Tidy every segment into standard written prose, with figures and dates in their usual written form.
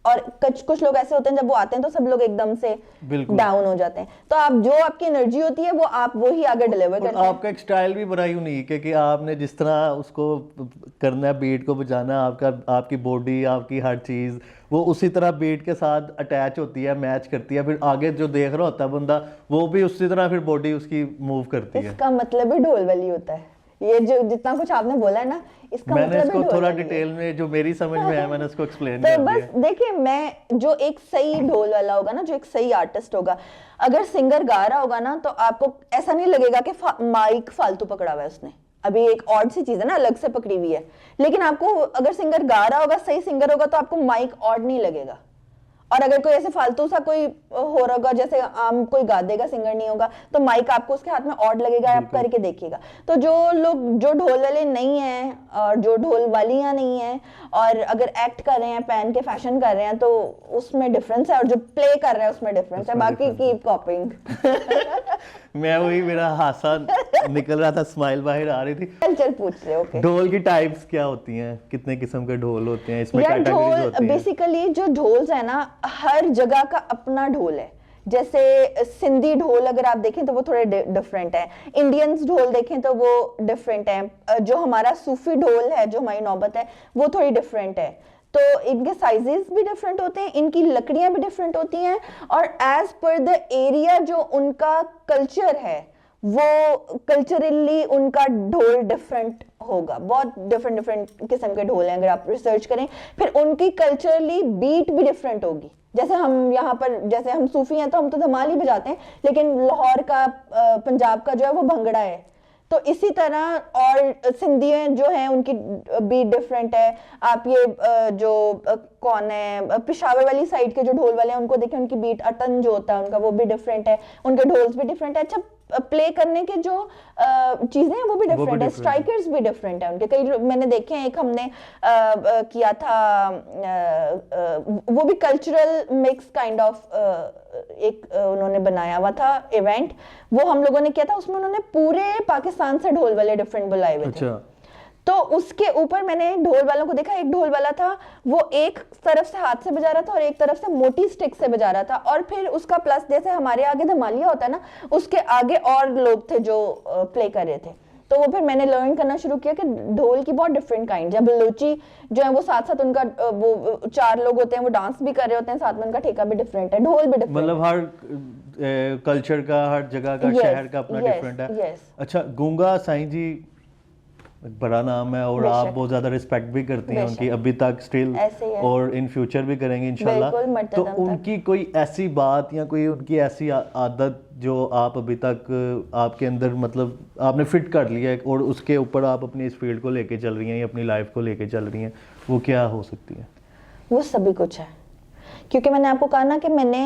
और कुछ लोग ऐसे होते हैं जब वो आते हैं तो सब लोग एकदम से डाउन हो जाते हैं। तो आप जो आपकी एनर्जी होती है वो ही आगे डिलीवर करते हैं। आपका एक स्टाइल भी बड़ा यूनिक है कि आपने जिस तरह उसको करना है, बीट को बजाना, आपकी बॉडी, आपकी हर चीज़ वो उसी तरह बीट के साथ अटैच होती है, मैच करती है, फिर आगे जो देख रहा होता है बंदा वो भी उसी तरह फिर बॉडी उसकी मूव करती है। इसका मतलब ही ढोल वाली होता है। ये जो जितना कुछ आपने बोला है ना, इसका मैंने मतलब इसको थोड़ा डिटेल में जो मेरी समझ में आया मैंने इसको एक्सप्लेन तो कर बस दिया। देखिए, मैं जो एक सही ढोल वाला होगा ना, जो एक सही आर्टिस्ट होगा, अगर सिंगर गा रहा होगा ना तो आपको ऐसा नहीं लगेगा कि माइक फालतू पकड़ा हुआ है उसने। अभी एक ऑड सी चीज है ना, अलग से पकड़ी हुई है, लेकिन आपको अगर सिंगर गा रहा होगा, सही सिंगर होगा, तो आपको माइक ऑड नहीं लगेगा। और अगर कोई ऐसे फालतू सा कोई हो रहा होगा, जैसे आम कोई गा देगा, सिंगर नहीं होगा, तो माइक आपको उसके हाथ में ऑड लगेगा। आप करके देखिएगा। तो जो लोग जो ढोल वाले नहीं हैं और जो ढोल वालियां नहीं हैं और अगर एक्ट कर रहे हैं, पहन के फैशन कर रहे हैं, तो उसमें डिफरेंस है, और जो प्ले कर रहा है उसमें डिफरेंस है। बाकी कीप कॉपिंग। मैं वही, मेरा हासा निकल रहा था, स्माइल बाहर आ रही थी। चल पूछ ले। ओके, ढोल की टाइप्स क्या होती हैं, कितने किस्म के ढोल होते हैं, इसमें कैटेगरीज होती हैं? बेसिकली जो ढोल्स है ना, हर जगह का अपना ढोल है। जैसे सिंधी ढोल अगर आप देखें तो वो थोड़े डिफरेंट है, इंडियंस ढोल देखें तो वो डिफरेंट है, जो हमारा सूफी ढोल है, जो हमारी नौबत है, वो थोड़ी डिफरेंट है। तो इनके साइजेस भी डिफरेंट होते हैं, इनकी लकड़ियां भी डिफरेंट होती हैं, और एज पर द एरिया जो उनका कल्चर है, वो कल्चरली उनका ढोल डिफरेंट होगा। बहुत डिफरेंट किस्म के ढोल हैं, अगर आप रिसर्च करें। फिर उनकी कल्चरली बीट भी डिफरेंट होगी। जैसे हम यहाँ पर, जैसे हम सूफी हैं तो हम तो धमाल ही बजाते हैं, लेकिन लाहौर का, पंजाब का जो है वो भंगड़ा है। तो इसी तरह और सिंधी जो हैं उनकी बीट डिफरेंट है। आप ये जो कौन है, पिशावर वाली साइड के जो ढोल वाले हैं उनको देखें, उनकी बीट, अटन जो होता है उनका, वो भी डिफरेंट है, उनके ढोल्स भी डिफरेंट है। अच्छा, प्ले करने के जो चीजें हैं वो भी डिफरेंट है, स्ट्राइकर्स भी डिफरेंट है उनके। कई मैंने देखे हैं, एक हमने किया था, वो भी कल्चरल मिक्स काइंड ऑफ एक उन्होंने बनाया हुआ था इवेंट, वो हम लोगों ने किया था। उसमें उन्होंने पूरे पाकिस्तान से ढोल वाले डिफरेंट बुलाए हुए थे। तो उसके ऊपर मैंने ढोल वालों को देखा, एक ढोल वाला था वो एक तरफ से हाथ से बजा रहा था और एक तरफ से मोटी स्टिक से बजा रहा था, और फिर उसका प्लस, जैसे हमारे आगे धमालिया होता है ना, उसके आगे और लोग थे जो प्ले कर रहे थे। तो वो फिर मैंने लर्न करना शुरू किया कि ढोल की बहुत डिफरेंट काइंड, जब बलोची जो है वो साथ साथ उनका वो 4 लोग होते हैं, वो डांस भी कर रहे होते हैं साथ में, उनका ठेका भी डिफरेंट है, ढोल भी डिफरेंट, मतलब हर कल्चर का, हर जगह का, शहर का अपना डिफरेंट है। अच्छा, गूंगा साईं जी बड़ा नाम है और आप बहुत ज्यादा रिस्पेक्ट भी करती हैं उनकी अभी तक स्टिल, और इन फ्यूचर भी करेंगे इंशाल्लाह। तो उनकी कोई ऐसी बात या कोई उनकी ऐसी आदत जो आप अभी तक आपके अंदर मतलब आपने फिट कर लिया है और उसके ऊपर आप अपनी इस फील्ड को लेके चल रही हैं या अपनी लाइफ को लेके चल रही हैं, वो क्या हो सकती है? वो सभी कुछ है, क्योंकि मैंने आपको कहा ना कि मैंने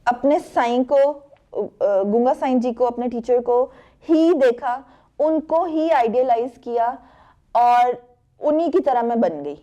अपने साईं को, गूंगा साईं जी को, अपने टीचर को ही देखा, उनको ही आइडियलाइज किया और उन्हीं की तरह मैं बन गई।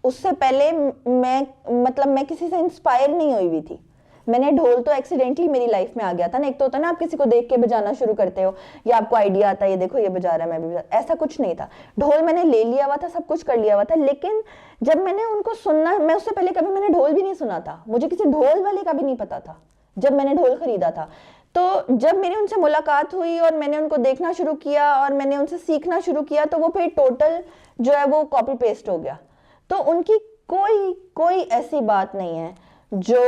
उससे पहले मैं किसी से इंस्पायर नहीं हुई थी। मैंने ढोल तो एक्सीडेंटली मेरी लाइफ में आ गया था ना। एक तो होता है ना, आप किसी को देख के बजाना शुरू करते हो या आपको आइडिया आता है, ये देखो ये बजा रहा है, मैं भी बजा, ऐसा कुछ नहीं था। ढोल मैंने ले लिया हुआ था, सब कुछ कर लिया हुआ था, लेकिन जब मैंने उनको सुनना, मैं उससे पहले कभी मैंने ढोल भी नहीं सुना था, मुझे किसी ढोल वाले का भी नहीं पता था जब मैंने ढोल खरीदा था। तो जब मेरी उनसे मुलाकात हुई और मैंने उनको देखना शुरू किया और मैंने उनसे सीखना शुरू किया, तो वो फिर टोटल जो है वो कॉपी पेस्ट हो गया। तो उनकी कोई ऐसी बात नहीं है जो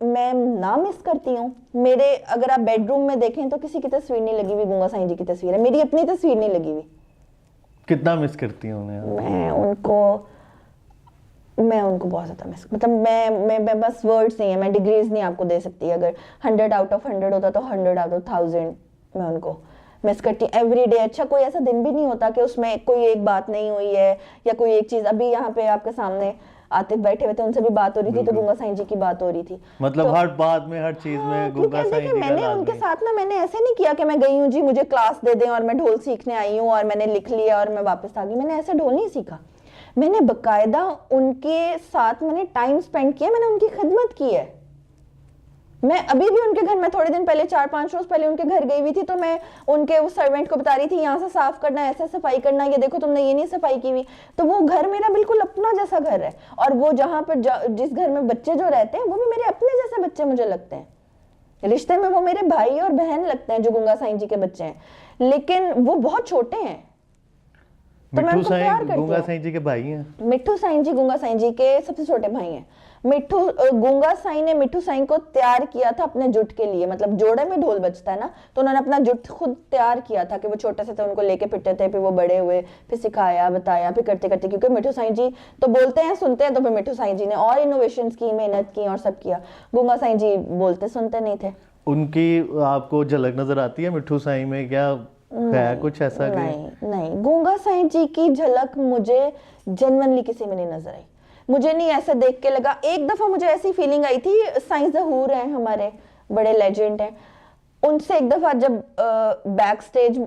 मैं ना मिस करती हूँ। मेरे, अगर आप बेडरूम में देखें तो किसी की तस्वीर नहीं लगी हुई, गूंगा साईं जी की तस्वीर है, मेरी अपनी तस्वीर नहीं लगी हुई। कितना मिस करती हूँ मैं उनको बहुत ज़्यादा मिस, मतलब मैं बस वर्ड्स नहीं है, मैं डिग्रीज नहीं आपको दे सकती। अगर 100 आउट ऑफ 100 होता तो 100 आउट ऑफ 1000 मैं उनको मिस करती एवरी डे। अच्छा, कोई ऐसा दिन भी नहीं होता कि उसमें कोई एक बात नहीं हुई है या कोई एक चीज़। अभी यहाँ पे आपके सामने आतिफ बैठे हुए थे, उनसे भी बात हो रही थी तो गूंगा साईं जी की बात हो रही थी। मतलब हर बात में, हर चीज में गूंगा साईं जी। मैंने उनके साथ ना, मैंने ऐसे नहीं किया कि मैं गई हूँ जी मुझे क्लास दे दें और मैं ढोल सीखने आई हूँ और मैंने लिख लिया और मैं वापस आ गई। मैंने ऐसे ढोल नहीं सीखा, मैंने बकायदा उनके साथ मैंने टाइम स्पेंड किया, मैंने उनकी खिदमत की है। मैं अभी भी उनके घर में थोड़े दिन पहले 4-5 रोज पहले उनके घर गई हुई थी, तो मैं उनके उस सर्वेंट को बता रही थी यहाँ से साफ करना, ऐसे सफाई करना, ये देखो तुमने ये नहीं सफाई की हुई। तो वो घर मेरा बिल्कुल अपना जैसा घर है, और वो जहाँ पर जिस घर में बच्चे जो रहते हैं वो भी मेरे अपने जैसे बच्चे मुझे लगते हैं। रिश्ते में वो मेरे भाई और बहन लगते हैं जो गुंगा साईं जी के बच्चे हैं, लेकिन वो बहुत छोटे हैं। तो मिट्ठू साईं गुंगा साईं जी के भाई हैं। मिट्ठू साईं जी गुंगा साईं जी के सबसे छोटे भाई हैं। मिट्ठू गुंगा साईं ने मिट्ठू साईं को तैयार किया था अपने जुट के लिए, मतलब जोड़े में ढोल बजता है ना, तो उन्होंने अपना जुट खुद तैयार किया था कि वो छोटे से थे, उनको लेके फिरते थे, फिर वो बड़े हुए, फिर सिखाया बताया, फिर करते करते, क्योंकि मिट्ठू साईं जी तो बोलते हैं सुनते हैं, तो फिर मिट्ठू साईं जी ने और इनोवेशंस की, मेहनत की और सब किया। गुंगा साईं जी बोलते सुनते नहीं थे। उनकी आपको झलक नजर आती है मिट्ठू साईं में, क्या है कुछ ऐसा? नहीं, गुंगा साईं जी की झलक मुझे जेन्युइनली किसी में नहीं नजर आई। मुझे नहीं ऐसे देख के लगा। एक दफा मुझे ऐसी फीलिंग आई थी, साईं ज़हूर हैं हमारे बड़े लेजेंड हैं, उनसे एक दफा जब बैक स्टेज,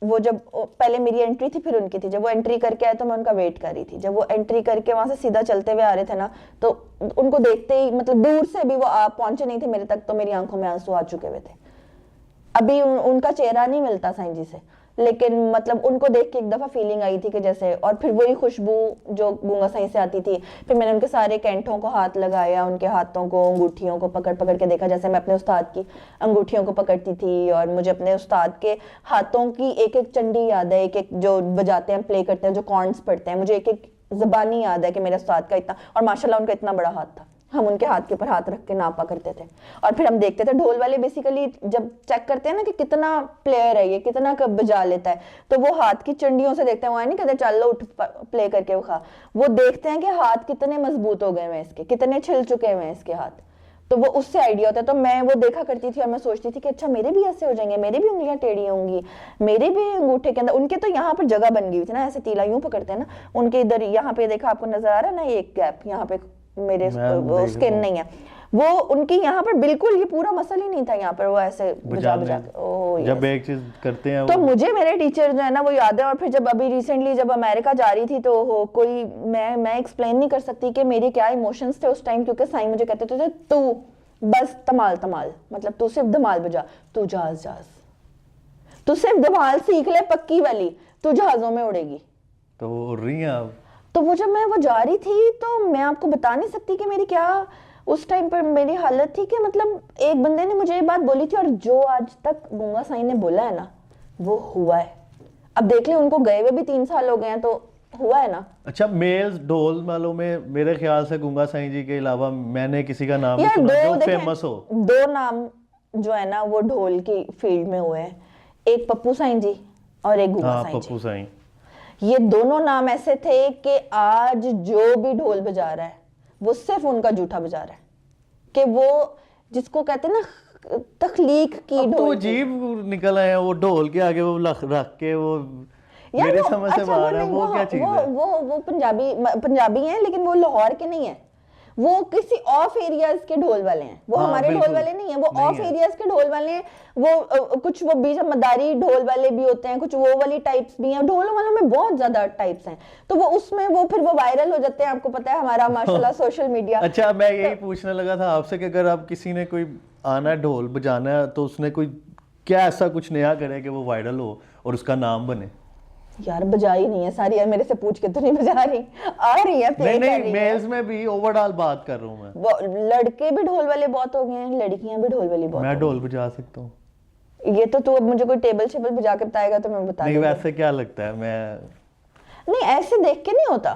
वो जब पहले मेरी एंट्री थी फिर उनकी थी, जब वो एंट्री करके आए तो मैं उनका वेट कर रही थी। जब वो एंट्री करके वहां से सीधा चलते हुए आ रहे थे ना, तो उनको देखते ही, मतलब दूर से भी वो पहुंचे नहीं थे मेरे तक, तो मेरी आंखों में आंसू आ चुके हुए थे। अभी उनका चेहरा नहीं मिलता साईं जी से, लेकिन मतलब उनको देख के एक दफा फीलिंग आई थी कि जैसे, और फिर वही खुशबू जो गुंगा साईं से आती थी। फिर मैंने उनके सारे कैंठों को हाथ लगाया, उनके हाथों को, अंगूठियों को पकड़ पकड़ के देखा, जैसे मैं अपने उस्ताद की अंगूठियों को पकड़ती थी। और मुझे अपने उस्ताद के हाथों की एक एक चंडी याद है, एक एक जो बजाते हैं, प्ले करते हैं, जो कॉर्ड्स पढ़ते हैं, मुझे एक एक ज़बानी याद है कि मेरे उस्ताद का इतना, और माशाल्लाह उनका इतना बड़ा हाथ था, हम उनके हाथ के ऊपर हाथ रख के नापा करते थे। और फिर हम देखते थे, ढोल वाले बेसिकली जब चेक करते हैं ना कि कितना प्लेयर है ये, कितना कब बजा लेता है, तो वो हाथ की चंडियों से देखते हैं, वहां नहीं कहते चल लो उठ प्ले करके खा, वो देखते हैं कि हाथ कितने मजबूत हो गए हैं इसके, कितने छिल चुके हैं इसके हाथ, तो वो उससे आइडिया होता है। तो मैं वो देखा करती थी और मैं सोचती थी कि अच्छा मेरे भी ऐसे हो जाएंगे, मेरे भी उंगलियां टेढ़ी होंगी, मेरे भी अंगूठे के अंदर, उनके तो यहाँ पर जगह बन गई हुई थी ना, ऐसे तीला यूं पकड़ते हैं ना, उनके इधर यहाँ पे देखा आपको नजर आ रहा है ना, एक गैप यहाँ पे मेरे स्किन नहीं है, वो उनकी यहाँ पर बिल्कुल ये पूरा मसल ही नहीं था यहाँ पर, वो ऐसे बुझा जब एक चीज करते हैं तो मुझे मेरे टीचर जो है ना वो याद है। और फिर जब अभी रिसेंटली जब अमेरिका जा रही थी, तो कोई मैं एक्सप्लेन नहीं कर सकती कि मेरे क्या इमोशंस थे उस टाइम, क्योंकि साईं मुझे कहते थे तू बस तमाल तमाल, मतलब तू सिर्फ धमाल बजा, तू जहाज जहाज, तू सिर्फ धमाल सीख ले पक्की वाली, तू जहाजों में उड़ेगी। तो उड़ रही हैं आप? तो वो जब मैं वो जा रही थी, तो मैं आपको बता नहीं सकती कि मेरी क्या उस टाइम पर मेरी हालत थी, कि मतलब एक बंदे ने मुझे ये बात बोली थी, और जो आज तक गुंगा साईं ने बोला है ना वो हुआ है। अब देख ले, उनको गए हुए भी 3 साल हो गए हैं, तो हुआ है ना। अच्छा, मेल्स ढोल वालों में मेरे ख्याल से गुंगा साईं जी के अलावा मैंने किसी का नाम नहीं सुना जो फेमस हो। 2 नाम जो है ना वो ढोल की फील्ड में हुए हैं, एक पप्पू साईं जी और एक गुंगा साईं जी। पप्पू साईं, ये दोनों नाम ऐसे थे कि आज जो भी ढोल बजा रहा है वो सिर्फ उनका जूठा बजा रहा है, कि वो जिसको कहते हैं ना तखलीक की ढोल। तो अजीब निकल आया वो ढोल के आगे वो रख के, वो मेरे समझ से बाहर है, वो क्या चीज है? वो पंजाबी हैं, लेकिन वो लाहौर के नहीं है, वो किसी ऑफ एरियाज के ढोल वाले हैं, वो हमारे ढोल वाले नहीं है, वो ऑफ एरियाज के ढोल वाले हैं। वो कुछ वो बीच मदारी ढोल वाले भी होते हैं, कुछ वो वाली टाइप्स भी हैं, ढोलों वालों में बहुत ज्यादा टाइप्स हैं, तो वो उसमें वो फिर वो वायरल हो जाते हैं, आपको पता है हमारा माशाल्लाह सोशल मीडिया। अच्छा, मैं यही पूछने लगा था आपसे कि अगर आप किसी ने कोई आना है ढोल बजाना है, तो उसने कोई क्या ऐसा कुछ नया करे कि वो वायरल हो और उसका नाम बने? यार बजा ही नहीं है सारी, यार मेरे से पूछ के तो नहीं बजा रही, आ रही है नहीं मेल्स में भी ओवरऑल बात कर रहा हूँ मैं। लड़के भी ढोल वाले बहुत हो गए हैं, लड़कियां भी ढोल वाली बहुत। मैं ढोल बजा सकता हूँ? ये तो तू अब मुझे कोई टेबल शेबल बजा के बताएगा तो मैं बता नहीं, वैसे क्या लगता है? मैं नहीं, ऐसे देख के नहीं होता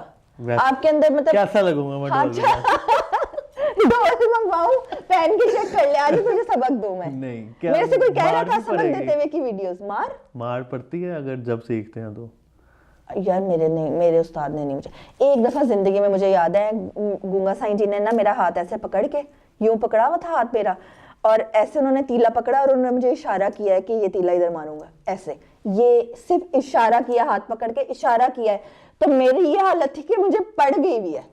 आपके अंदर, मतलब कैसा लगूंगा मैं ढोल मंगवाऊं, पहन के चेक कर ले, आज तुझे सबक दूं मैं। नहीं, क्या मेरे से कोई कह रहा था सबक देते हुए की वीडियोस मार पड़ती है अगर जब सीखते हैं तो? यार मेरे उस्ताद ने नहीं, मुझे एक दफा जिंदगी में मुझे याद है, गुंगा साईं जी ने ना मेरा हाथ ऐसे पकड़ के, यूं पकड़ा हुआ था हाथ मेरा, और ऐसे उन्होंने तीला पकड़ा और उन्होंने मुझे इशारा किया है कि ये तीला इधर मारूंगा, ऐसे ये सिर्फ इशारा किया, हाथ पकड़ के इशारा किया है। तो मेरी ये हालत थी कि मुझे पड़ गई हुई है,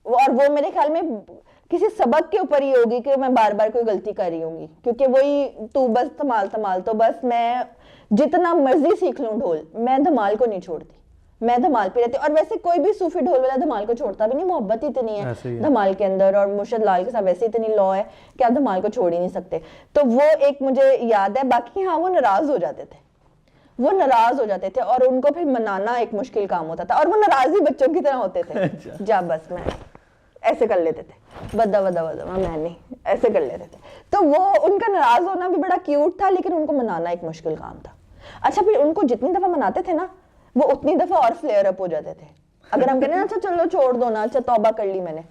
और वो मेरे ख्याल में किसी सबक के ऊपर ही होगी कि मैं बार बार कोई गलती कर रही होंगी, क्योंकि वही तू बस धमाल, तो बस मैं जितना मर्जी सीख लूं ढोल, मैं धमाल को नहीं छोड़ती, मैं धमाल पे रहती हूँ। और वैसे कोई भी सूफी ढोल वाला धमाल को छोड़ता भी नहीं, मोहब्बत इतनी है धमाल के अंदर, और मुर्शद लाल के साथ वैसे इतनी लॉ है कि आप धमाल को छोड़ ही नहीं सकते। तो वो एक मुझे याद है। बाकी हाँ, वो नाराज हो जाते थे और उनको फिर मनाना एक मुश्किल काम होता था, और वो नाराजी बच्चों की तरह होते थे। जा बस, मैं ऐसे कर लेते थे, बदा मैं नहीं, ऐसे कर लेते थे। तो वो उनका नाराज होना भी बड़ा क्यूट था, लेकिन उनको मनाना एक मुश्किल काम था। अच्छा, फिर उनको जितनी दफा मनाते थे ना, वो उतनी दफा और फ्लेयर अप हो जाते थे। अगर हम कहते हैं अच्छा चलो छोड़ दो ना, अच्छा तौबा कर ली मैंने,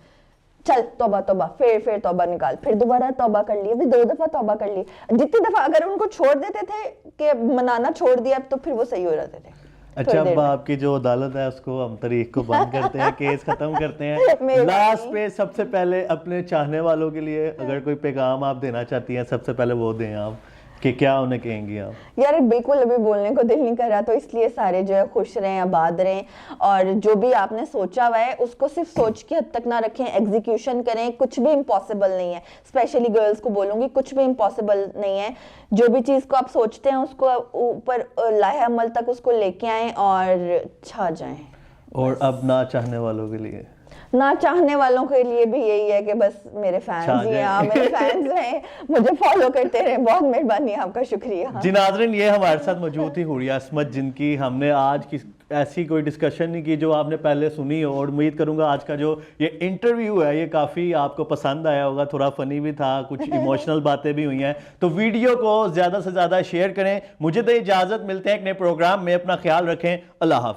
चल तौबा, फिर तौबा निकाल, फिर दोबारा तौबा कर ली, अभी 2 दफा तौबा कर ली। जितनी दफा अगर उनको छोड़ देते थे कि मनाना छोड़ दिया, तो फिर वो सही हो जाते थे। अच्छा, अब आपकी जो अदालत है उसको हम तारीख को बंद करते हैं, केस खत्म करते हैं। लास्ट पे सबसे पहले अपने चाहने वालों के लिए अगर कोई पैगाम आप देना चाहती हैं, सबसे पहले वो दें आप, कि क्या उन्हें कहेंगी आप? यार बिल्कुल अभी बोलने को दिल नहीं कर रहा, तो इसलिए सारे जो है खुश रहें, आबाद रहें, और जो भी आपने सोचा हुआ है उसको सिर्फ सोच की हद तक ना रखें, एग्जीक्यूशन करें। कुछ भी इम्पॉसिबल नहीं है, स्पेशली गर्ल्स को बोलूंगी, कुछ भी इम्पॉसिबल नहीं है। जो भी चीज़ को आप सोचते हैं उसको ऊपर लाहे अमल तक उसको लेके आएं और छा जाएं। और अब ना चाहने वालों के लिए? ना चाहने वालों के लिए भी यही है कि बस मेरे फैंस ही हैं, मेरे फैंस रहे, मुझे फॉलो करते रहे। बहुत मेहरबानी, आपका शुक्रिया। जी नाज़रीन, ये हमारे साथ मौजूद थी हुरिया असमत, जिनकी हमने आज की ऐसी कोई डिस्कशन नहीं की जो आपने पहले सुनी हो, और उम्मीद करूंगा आज का जो ये इंटरव्यू है ये काफ़ी आपको पसंद आया होगा। थोड़ा फनी भी था, कुछ इमोशनल बातें भी हुई हैं। तो वीडियो को ज़्यादा से ज़्यादा शेयर करें। मुझे तो इजाज़त, मिलते हैं एक नए प्रोग्राम में, अपना ख्याल रखें, अल्लाह हाफिज़।